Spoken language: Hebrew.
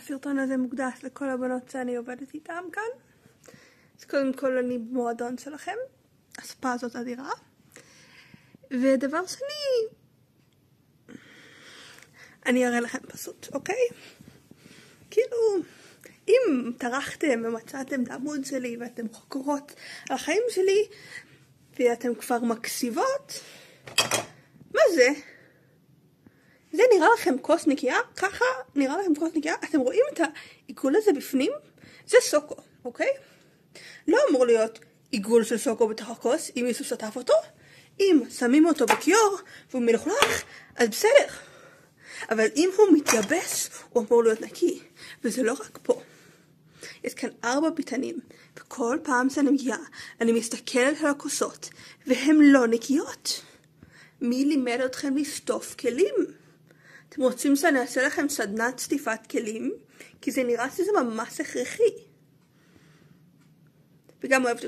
הסרטון הזה מוקדש לכל הבנות שאני עובדת איתן כאן. אז קודם כל אני במועדון שלכם, הספה הזאת אדירה. ודבר שני, אני אראה לכם פשוט, אוקיי? כאילו, אם טרחתם ומצאתם את העמוד שלי ואתם חוקרות על החיים שלי ואתם כבר מקשיבות, מה זה? זה נראה לכם כוס נקייה? ככה נראה לכם כוס נקייה? אתם רואים את העיגול הזה בפנים? זה סוקו, אוקיי? לא אמור להיות עיגול של סוקו בתוך הכוס אם מישהו שטף אותו. אם שמים אותו בכיור והוא מלוכלך, אז בסדר. אבל אם הוא מתייבש, הוא אמור להיות נקי. וזה לא רק פה. יש כאן 4 ביטנים, וכל פעם שאני מגיעה, אני מסתכלת על הכוסות, והן לא נקיות. מי לימד אתכם לשטוף כלים? אתם רוצים שאני אעשה לכם סדנת שטיפת כלים? כי זה נראה שזה ממש הכרחי. וגם אוהבת